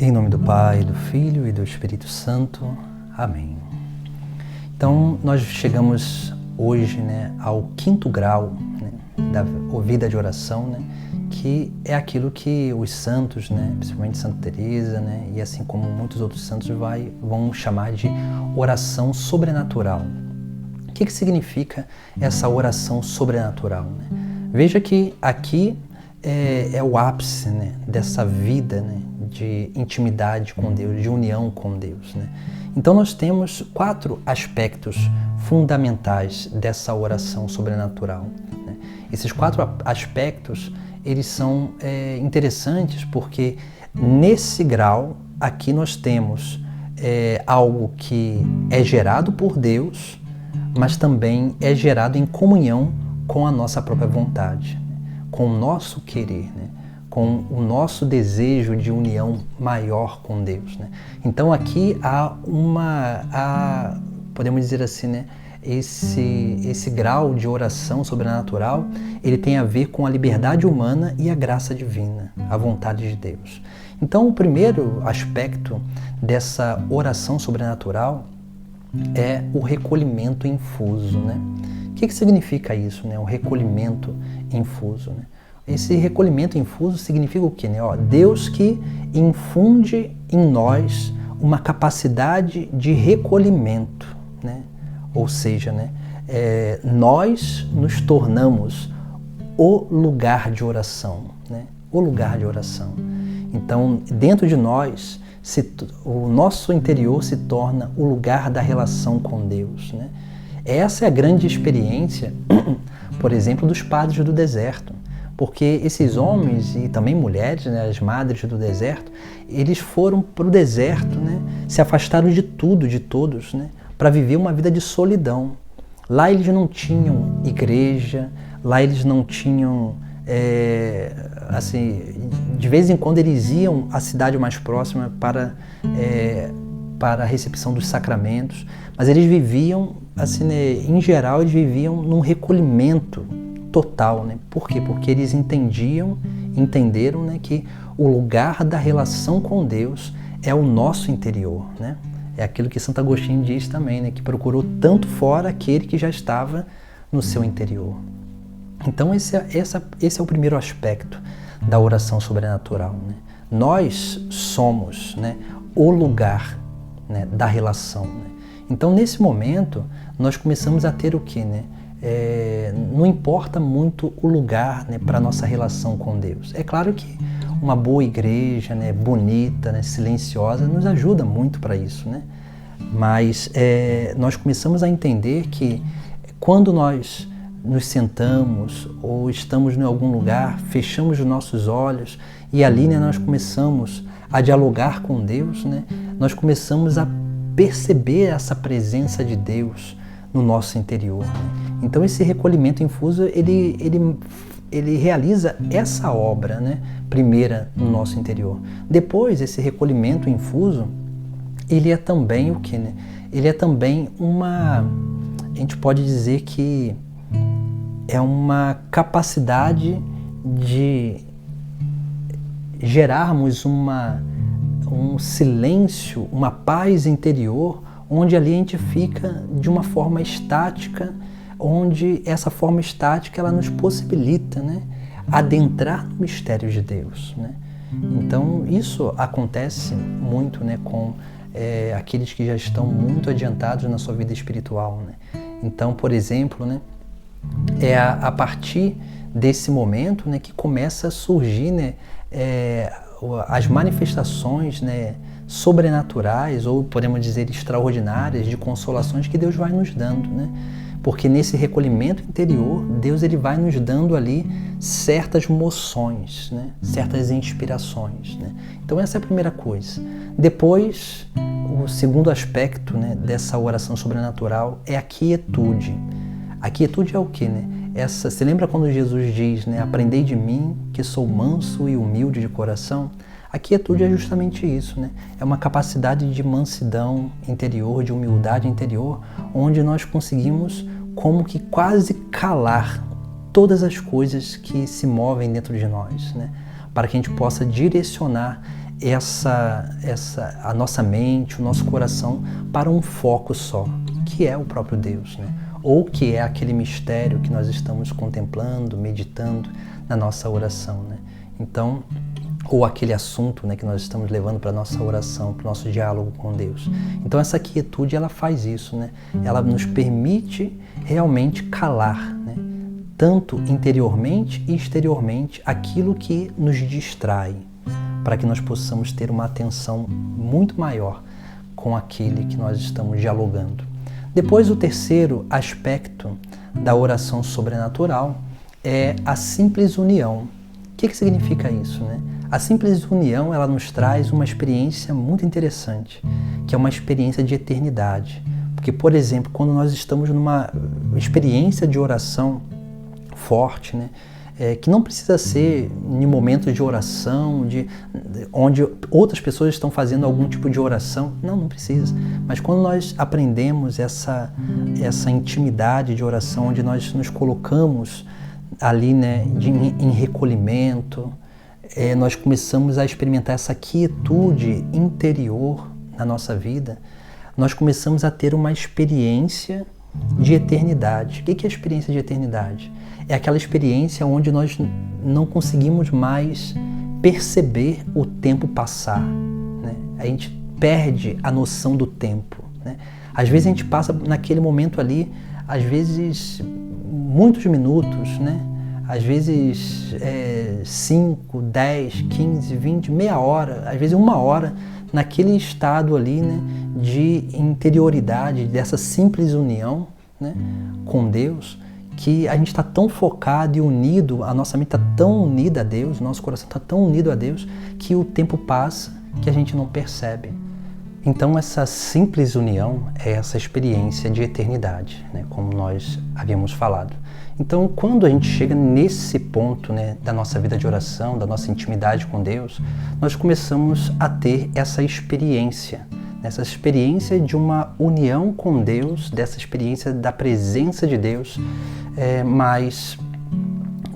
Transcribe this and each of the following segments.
Em nome do Pai, do Filho e do Espírito Santo. Amém. Então, nós chegamos hoje, ao 5º grau, da vida de oração, que é aquilo que os santos, principalmente Santa Teresa, e assim como muitos outros santos vão chamar de oração sobrenatural. O que significa essa oração sobrenatural? Veja que aqui é o ápice dessa vida de intimidade com Deus, de união com Deus. Então nós temos 4 aspectos fundamentais dessa oração sobrenatural. Esses 4 aspectos, eles são interessantes porque nesse grau aqui nós temos algo que é gerado por Deus, mas também é gerado em comunhão com a nossa própria vontade, com o nosso querer, com o nosso desejo de união maior com Deus. Então aqui podemos dizer assim, esse grau de oração sobrenatural, ele tem a ver com a liberdade humana e a graça divina, a vontade de Deus. Então o primeiro aspecto dessa oração sobrenatural é o recolhimento infuso. O que significa isso, o recolhimento infuso? Esse recolhimento infuso significa o quê? Deus que infunde em nós uma capacidade de recolhimento, Ou seja, nós nos tornamos o lugar de oração, O lugar de oração. Então, dentro de nós, o nosso interior se torna o lugar da relação com Deus. Essa é a grande experiência, por exemplo, dos padres do deserto. Porque esses homens e também mulheres, as madres do deserto, eles foram para o deserto, se afastaram de tudo, de todos, para viver uma vida de solidão. Lá eles não tinham igreja, lá eles não tinham, de vez em quando eles iam à cidade mais próxima para a recepção dos sacramentos, mas eles viviam, em geral, eles viviam num recolhimento total. Por quê? Porque eles entenderam que o lugar da relação com Deus é o nosso interior. É aquilo que Santo Agostinho diz também, que procurou tanto fora aquele que já estava no seu interior. Então esse é o primeiro aspecto da oração sobrenatural. Nós somos o lugar da relação. Então nesse momento nós começamos a ter o quê? Não importa muito o lugar para a nossa relação com Deus. É claro que uma boa igreja, bonita, silenciosa, nos ajuda muito para isso. Mas nós começamos a entender que quando nós nos sentamos ou estamos em algum lugar, fechamos os nossos olhos e ali nós começamos a dialogar com Deus, nós começamos a perceber essa presença de Deus no nosso interior. Então esse recolhimento infuso, ele realiza essa obra, primeira no nosso interior. Depois, esse recolhimento infuso, ele é também o quê? Ele é também a gente pode dizer que é uma capacidade de gerarmos um silêncio, uma paz interior, onde ali a gente fica de uma forma estática, onde essa forma estática ela nos possibilita adentrar no mistério de Deus. Então isso acontece muito com aqueles que já estão muito adiantados na sua vida espiritual. Então, por exemplo, é a partir desse momento que começa a surgir as manifestações sobrenaturais, ou podemos dizer extraordinárias, de consolações que Deus vai nos dando. Porque nesse recolhimento interior, Deus ele vai nos dando ali certas moções, certas inspirações. Então essa é a primeira coisa. Depois, o segundo aspecto dessa oração sobrenatural é a quietude. A quietude é o quê? Você lembra quando Jesus diz, aprendei de mim que sou manso e humilde de coração? A quietude é justamente isso, É uma capacidade de mansidão interior, de humildade interior, onde nós conseguimos como que quase calar todas as coisas que se movem dentro de nós, para que a gente possa direcionar a nossa mente, o nosso coração para um foco só, que é o próprio Deus, né? Ou que é aquele mistério que nós estamos contemplando, meditando na nossa oração, né? Então, ou aquele assunto, né, que nós estamos levando para a nossa oração, para o nosso diálogo com Deus. Então essa quietude, ela faz isso, né? Ela nos permite realmente calar, né? Tanto interiormente e exteriormente, aquilo que nos distrai, para que nós possamos ter uma atenção muito maior com aquele que nós estamos dialogando. Depois, o terceiro aspecto da oração sobrenatural é a simples união. O que significa isso, né? A simples união, ela nos traz uma experiência muito interessante, que é uma experiência de eternidade. Porque, por exemplo, quando nós estamos numa experiência de oração forte, né, que não precisa ser em momentos de oração, onde outras pessoas estão fazendo algum tipo de oração, não precisa. Mas quando nós aprendemos essa intimidade de oração, onde nós nos colocamos ali, né, em recolhimento, nós começamos a experimentar essa quietude interior na nossa vida, nós começamos a ter uma experiência de eternidade. O que é a experiência de eternidade? É aquela experiência onde nós não conseguimos mais perceber o tempo passar, né? A gente perde a noção do tempo, né? Às vezes a gente passa naquele momento ali, às vezes muitos minutos, né? Às vezes 5, 10, 15, 20, meia hora, às vezes 1 hora, naquele estado ali, né, de interioridade, dessa simples união, né, com Deus, que a gente está tão focado e unido, a nossa mente está tão unida a Deus, nosso coração está tão unido a Deus, que o tempo passa que a gente não percebe. Então essa simples união é essa experiência de eternidade, né, como nós havíamos falado. Então, quando a gente chega nesse ponto, né, da nossa vida de oração, da nossa intimidade com Deus, nós começamos a ter essa experiência de uma união com Deus, dessa experiência da presença de Deus, mas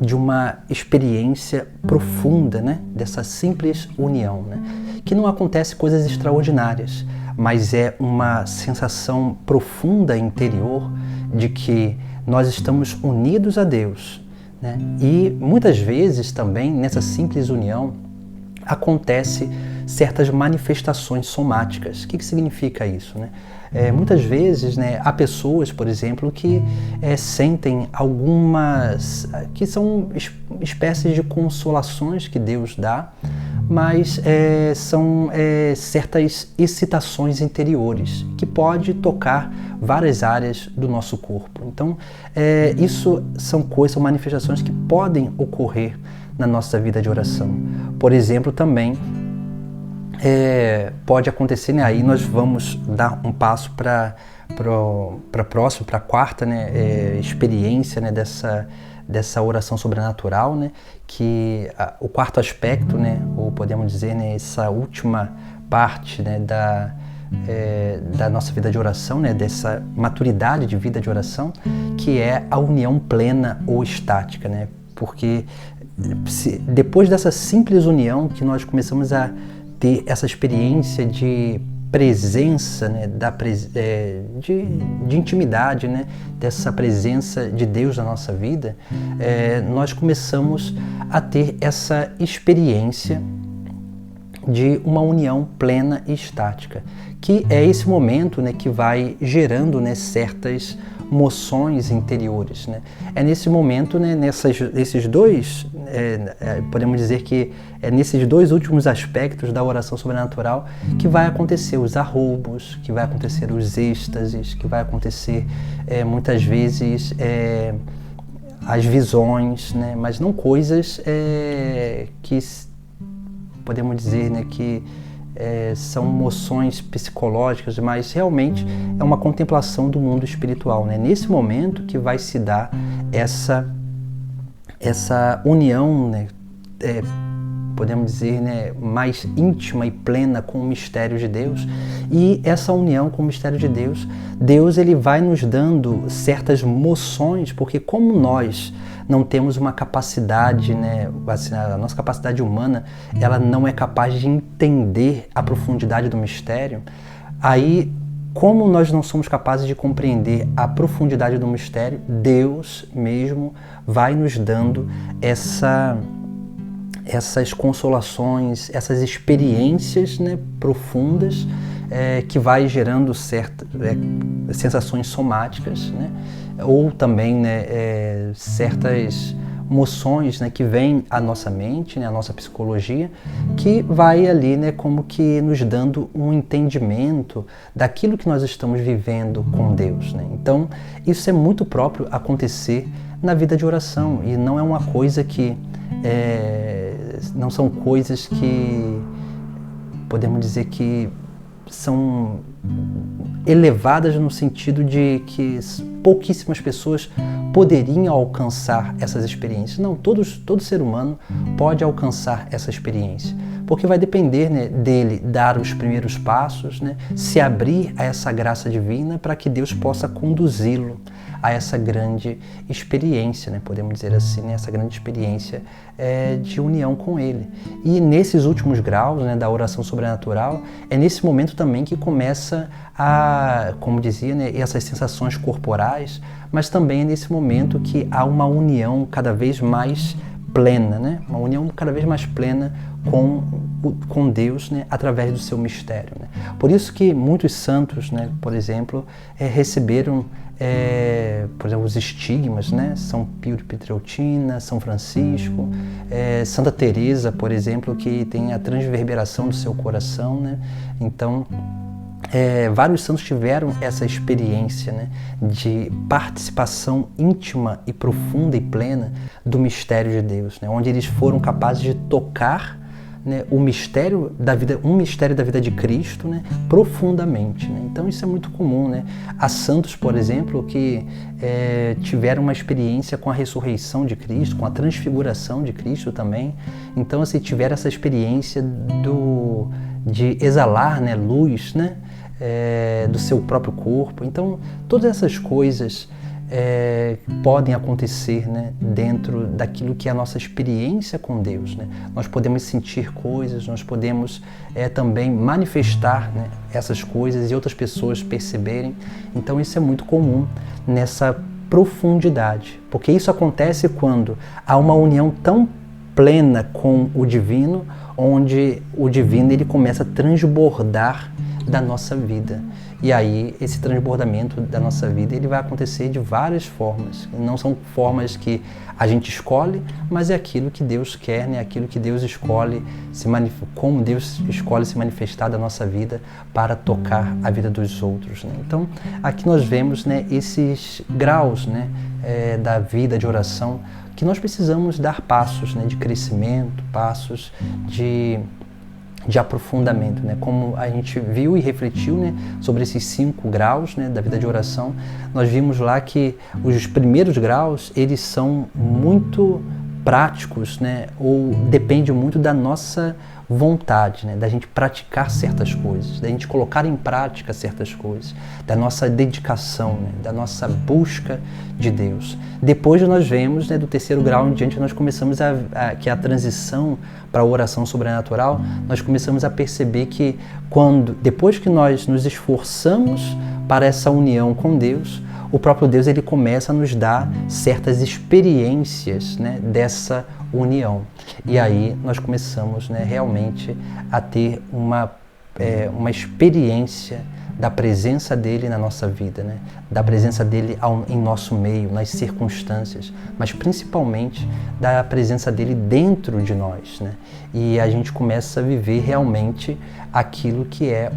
de uma experiência profunda, né, dessa simples união, né, que não acontece coisas extraordinárias, mas é uma sensação profunda interior de que nós estamos unidos a Deus, né? E muitas vezes também nessa simples união acontece certas manifestações somáticas. O que significa isso, né? Muitas vezes, né, há pessoas, por exemplo, que sentem algumas, que são espécies de consolações que Deus dá, mas são certas excitações interiores que pode tocar várias áreas do nosso corpo. Então, isso são manifestações que podem ocorrer na nossa vida de oração. Por exemplo, também pode acontecer, né, aí nós vamos dar um passo para a quarta, né, experiência, né, dessa oração sobrenatural, né, que o quarto aspecto, né, ou podemos dizer, né, essa última parte, né, da nossa vida de oração, né, dessa maturidade de vida de oração, que é a união plena ou estática, né, porque depois dessa simples união que nós começamos a ter essa experiência de presença, né, de intimidade, né, dessa presença de Deus na nossa vida, nós começamos a ter essa experiência de uma união plena e estática, que é esse momento, né, que vai gerando, né, certas moções interiores, né? É nesse momento, né, nesses dois, podemos dizer que é nesses dois últimos aspectos da oração sobrenatural que vai acontecer os arroubos, que vai acontecer os êxtases, que vai acontecer muitas vezes as visões, né? Mas não coisas que podemos dizer, né, que são moções psicológicas, mas realmente é uma contemplação do mundo espiritual, né? Nesse momento que vai se dar essa união, né, podemos dizer, né, mais íntima e plena com o mistério de Deus. E essa união com o mistério de Deus, Deus ele vai nos dando certas moções, porque como nós não temos uma capacidade, né, assim, a nossa capacidade humana, ela não é capaz de entender a profundidade do mistério, aí, como nós não somos capazes de compreender a profundidade do mistério, Deus mesmo vai nos dando essas consolações, essas experiências, né, profundas, que vai gerando certas sensações somáticas, né, ou também, né, certas moções, né, que vêm à nossa mente, né, à nossa psicologia, que vai ali, né, como que nos dando um entendimento daquilo que nós estamos vivendo com Deus, né? Então, isso é muito próprio acontecer na vida de oração e não é uma coisa que não são coisas que podemos dizer que são elevadas no sentido de que pouquíssimas pessoas poderiam alcançar essas experiências. Não, todo ser humano pode alcançar essa experiência, porque vai depender, né, dele dar os primeiros passos, né, se abrir a essa graça divina para que Deus possa conduzi-lo a essa grande experiência, né, podemos dizer assim, né, essa grande experiência de união com Ele. E nesses últimos graus, né, da oração sobrenatural, é nesse momento também que começa a, como dizia, né, essas sensações corporais, mas também é nesse momento que há uma união cada vez mais plena, né, uma união cada vez mais plena com Deus, né, através do seu mistério, né. Por isso que muitos santos, né, por exemplo, receberam por exemplo, os estigmas, né? São Pio de Pietrelcina, São Francisco, Santa Teresa, por exemplo, que tem a transverberação do seu coração, né? Então, vários santos tiveram essa experiência, né, de participação íntima e profunda e plena do mistério de Deus, né? Onde eles foram capazes de tocar, né, o mistério da vida, um mistério da vida de Cristo, né, profundamente, né? Então isso é muito comum, né? Há santos, por exemplo, que tiveram uma experiência com a ressurreição de Cristo, com a transfiguração de Cristo também. Então, assim, tiveram essa experiência de exalar, né, luz, né, do seu próprio corpo. Então, todas essas coisas podem acontecer, né, dentro daquilo que é a nossa experiência com Deus, né? Nós podemos sentir coisas, nós podemos também manifestar, né, essas coisas e outras pessoas perceberem. Então isso é muito comum nessa profundidade, porque isso acontece quando há uma união tão plena com o divino, onde o divino ele começa a transbordar da nossa vida. E aí, esse transbordamento da nossa vida, ele vai acontecer de várias formas. Não são formas que a gente escolhe, mas é aquilo que Deus quer, né? Aquilo que Deus escolhe, como Deus escolhe se manifestar da nossa vida para tocar a vida dos outros, né? Então, aqui nós vemos, né, esses graus, né, da vida de oração, que nós precisamos dar passos, né, de crescimento, passos de aprofundamento, né? Como a gente viu e refletiu, né, sobre esses 5 graus, né, da vida de oração, nós vimos lá que os primeiros graus, eles são muito práticos, né, ou depende muito da nossa vontade, né, da gente praticar certas coisas, da gente colocar em prática certas coisas, da nossa dedicação, né, da nossa busca de Deus. Depois nós vemos, né, do 3º grau em diante, nós começamos que é a transição para a oração sobrenatural, nós começamos a perceber que depois que nós nos esforçamos para essa união com Deus, o próprio Deus ele começa a nos dar certas experiências, né, dessa união. E aí nós começamos, né, realmente a ter uma experiência da presença dele na nossa vida, né? Da presença dele em nosso meio, nas circunstâncias, mas principalmente da presença dele dentro de nós, né? E a gente começa a viver realmente aquilo que é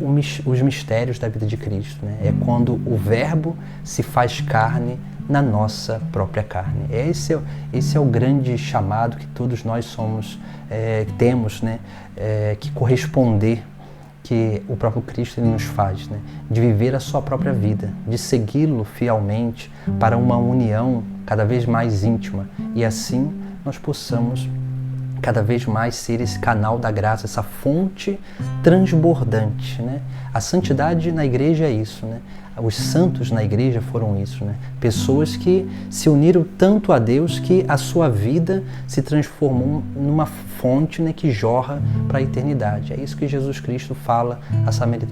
os mistérios da vida de Cristo, né? É quando o Verbo se faz carne na nossa própria carne. Esse é o grande chamado que todos nós temos, né? Que corresponder, que o próprio Cristo ele nos faz, né? De viver a sua própria vida, de segui-lo fielmente para uma união cada vez mais íntima, e assim nós possamos cada vez mais ser esse canal da graça, essa fonte transbordante, né? A santidade na igreja é isso, né? Os santos na igreja foram isso, né? Pessoas que se uniram tanto a Deus que a sua vida se transformou numa fonte, né, que jorra para a eternidade. É isso que Jesus Cristo fala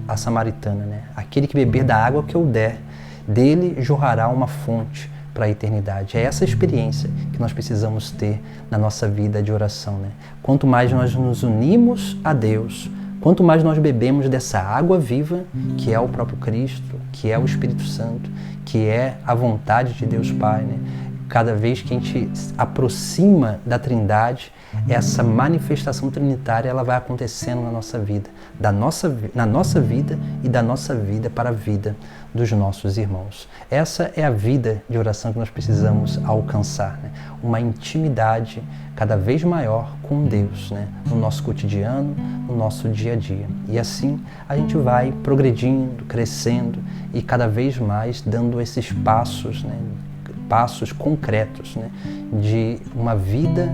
à samaritana, né? Aquele que beber da água que eu der, dele jorrará uma fonte para a eternidade. É essa experiência que nós precisamos ter na nossa vida de oração, né? Quanto mais nós nos unimos a Deus, quanto mais nós bebemos dessa água viva, que é o próprio Cristo, que é o Espírito Santo, que é a vontade de Deus Pai, né? Cada vez que a gente se aproxima da Trindade, essa manifestação trinitária ela vai acontecendo na nossa vida, na nossa vida e da nossa vida para a vida dos nossos irmãos. Essa é a vida de oração que nós precisamos alcançar, né? Uma intimidade cada vez maior com Deus, né? No nosso cotidiano, no nosso dia a dia. E assim a gente vai progredindo, crescendo e cada vez mais dando esses passos, né? Passos concretos, né? De uma vida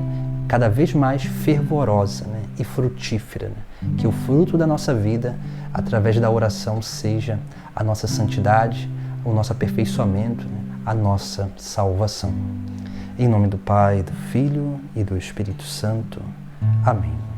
cada vez mais fervorosa, né? E frutífera, né? Que o fruto da nossa vida, através da oração, seja a nossa santidade, o nosso aperfeiçoamento, né? A nossa salvação. Em nome do Pai, do Filho e do Espírito Santo. Amém.